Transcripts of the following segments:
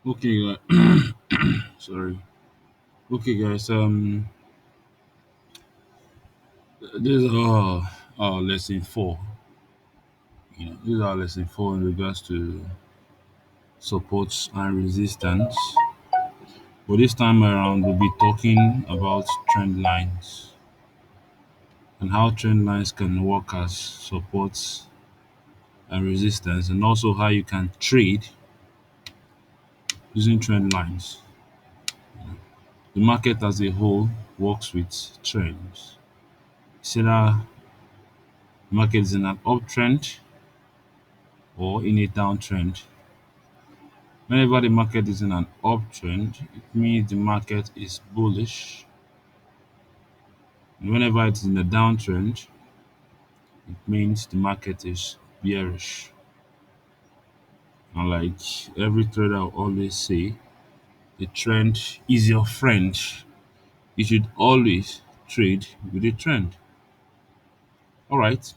Okay, sorry. Okay, guys. This is our lesson four. This is our lesson four in regards to supports and resistance. But this time around, we'll be talking about trend lines and how trend lines can work as supports and resistance, and also how you can trade using trend lines. The market as a whole works with trends. It's either the market is in an uptrend or in a downtrend. Whenever the market is in an uptrend, it means the market is bullish. And whenever it's in a downtrend, it means the market is bearish. And like every trader will always say, the trend is your friend. You should always trade with a trend. All right.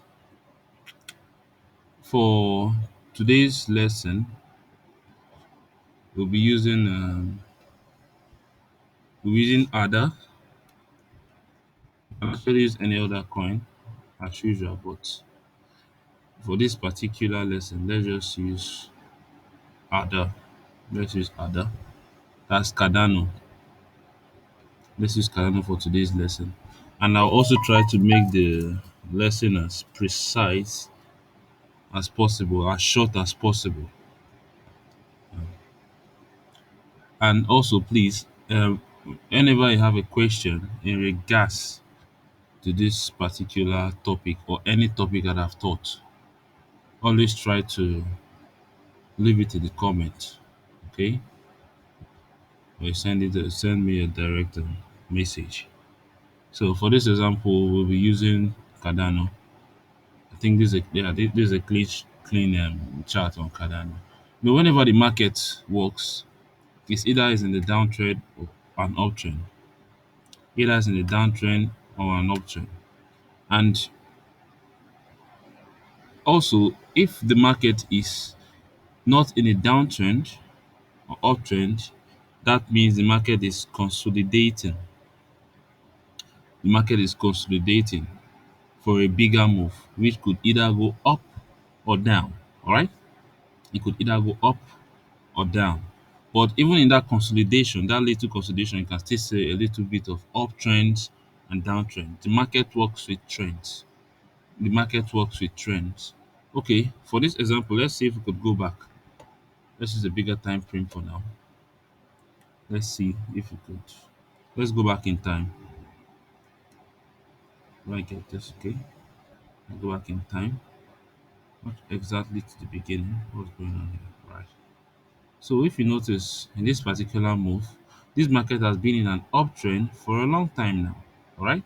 For today's lesson, we'll be using ADA. I can use any other coin as usual, but for this particular lesson, let's just use ADA. Let's use ADA. That's Cardano. Let's use Cardano for today's lesson. And I'll also try to make the lesson as precise as possible, as short as possible. And also, please, whenever you have a question in regards to this particular topic or any topic that I've taught, always try to leave it in the comment. Okay? Or you send me a direct message. So for this example, we'll be using Cardano. I think this is a clean chart on Cardano. But whenever the market works, it's either is in the downtrend or an uptrend. Either is in the downtrend or an uptrend. And also, if the market is not in a downtrend or uptrend, that means the market is consolidating. The market is consolidating for a bigger move, which could either go up or down. All right, it could either go up or down. But even in that consolidation, that little consolidation, you can still say a little bit of uptrends and downtrend. The market works with trends. The market works with trends. Okay, for this example, let's see if we could go back. Let's use a bigger time frame for now. Let's see if we could. Let's go back in time. Do I get this? Okay. I go back in time. Not exactly to the beginning. What's going on here? Right. So if you notice in this particular move, this market has been in an uptrend for a long time now. All right.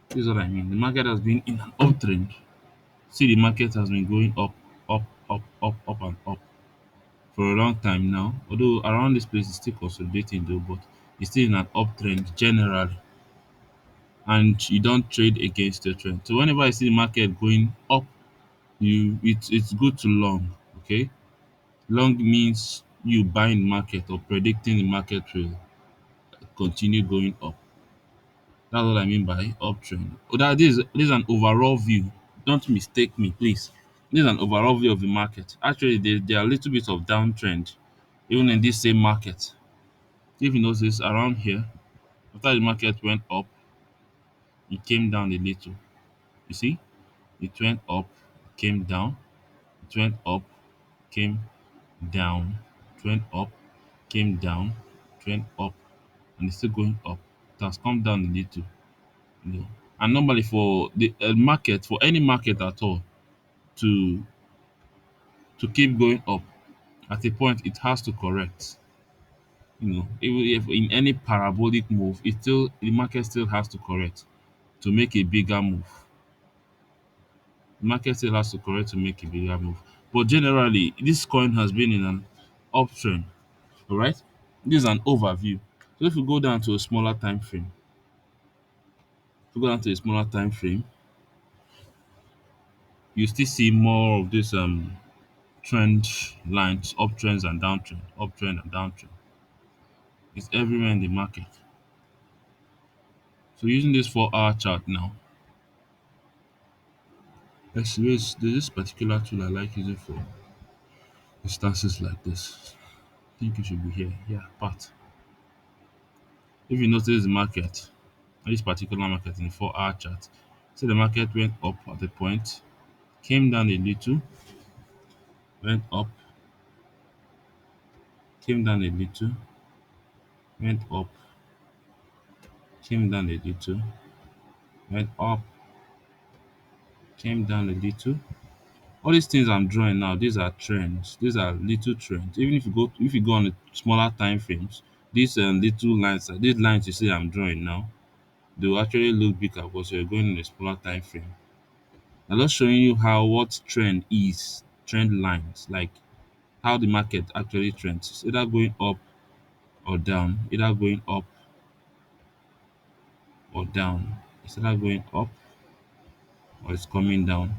This is what I mean. The market has been in an uptrend. See, the market has been going up, up, and up for a long time now. Although around this place it's still consolidating though, but it's still in an uptrend generally. And you don't trade against the trend. So whenever I see the market going up, it's good to long. Okay, long means you buying market or predicting the market will continue going up. That's what I mean by uptrend. This is an overall view. Don't mistake me, please. This is an overall view of the market. Actually, there are a little bit of downtrend even in this same market. If you notice around here, after the market went up, it came down a little. You see, it went up, came down, it went up, came down, it went up, came down, it went up, and it's still going up. It has come down a little. you know. And normally for the market, for any market at all, to keep going up, at a point it has to correct. Even if in any parabolic move, the market still has to correct to make a bigger move. The market still has to correct to make a bigger move. But generally, this coin has been in an uptrend. All right, this is an overview. So if we go down to a smaller time frame, you still see more of this trend lines, uptrends and downtrend, uptrend and downtrend. It's everywhere in the market. So using this 4 hour chart now, there's this particular tool I like using for instances like this. I think it should be here. Yeah, but if you notice the market, this particular market in the 4 hour chart, see the market went up at a point, came down a little, went up, came down a little, went up, came down a little, went up, came down a little. All these things I'm drawing now, these are trends. These are little trends. Even if you go on the smaller time frames, these little lines, these lines you see I'm drawing now, they will actually look bigger because you're going in a smaller time frame. I'm just showing you how what trend is, trend lines, like how the market actually trends. It's either going up or down, either going up or down. It's either going up or it's coming down.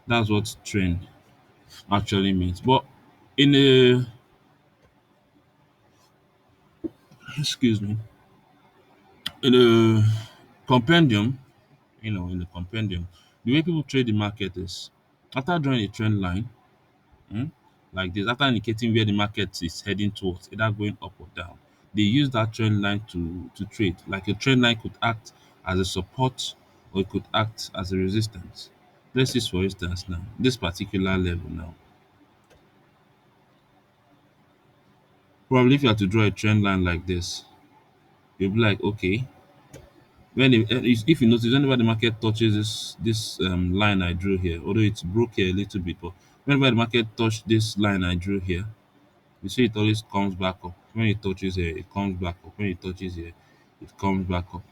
That's what trend actually means. But in a excuse me, in a compendium, in the compendium, the way people trade the market is after drawing a trend line, um like this, after indicating where the market is heading towards, either going up or down, they use that trend line to trade. Like a trend line could act as a support or it could act as a resistance. Let's use for instance now, this particular level now. Probably if you have to draw a trend line like this, you'll be like, okay, if you notice whenever the market touches this line I drew here, although it's broke here a little bit, but whenever the market touch this line I drew here, you see it always comes back up. When it touches here, it comes back up. When it touches here, it comes back up.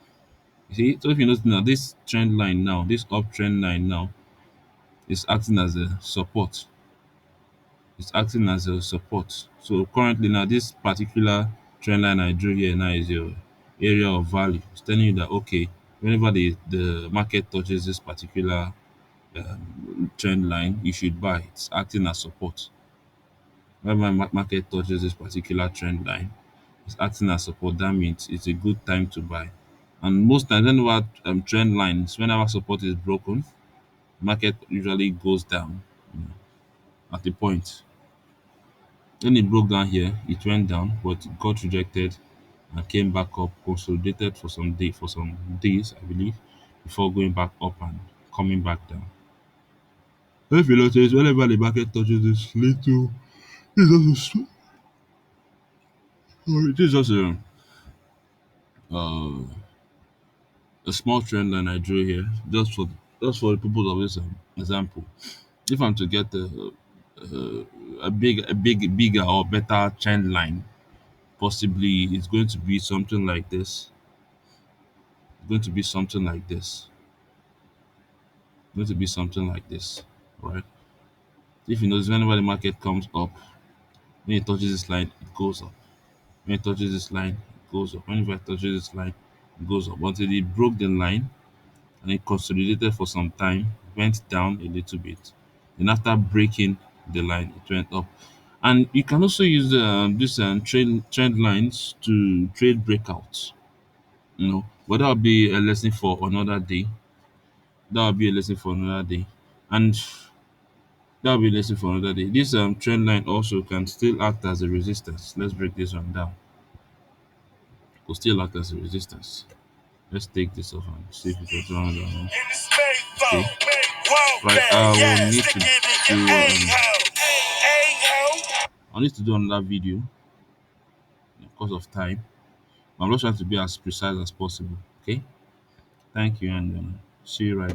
You see, so if you notice now, this trend line now, this uptrend line now, is acting as a support. It's acting as a support. So currently now, this particular trend line I drew here now is your area of value. It's telling you that okay, whenever the market touches this particular trend line, you should buy. It's acting as support. When my market touches this particular trend line, it's acting as support. That means it's a good time to buy. And most times, whenever trend lines, whenever support is broken, market usually goes down at the point. When it broke down here, it went down, but it got rejected and came back up, consolidated for some days, I believe, before going back up and coming back down. If you notice, whenever the market touches this little, this is also sorry, this is just uh, a small trend line I drew here, just for the purpose of this example. If I'm to get bigger or better trend line, possibly it's going to be something like this. It's going to be something like this. It's going to be something like this, right? If you notice, whenever the market comes up, when it touches this line, it goes up. When it touches this line, it goes up. Whenever it touches this line, it goes up until it broke the line and it consolidated for some time, went down a little bit. Then after breaking the line, it went up. And you can also use this trend lines to trade breakouts. But that will be a lesson for another day. That will be a lesson for another day, and that will be a lesson for another day. This trend line also can still act as a resistance. Let's break this one down. Could still act as a resistance. Let's take this off and see if it's around. Okay. Right. I will need to I need to do another video because of time. I'm just trying to be as precise as possible. Okay. Thank you and see you right.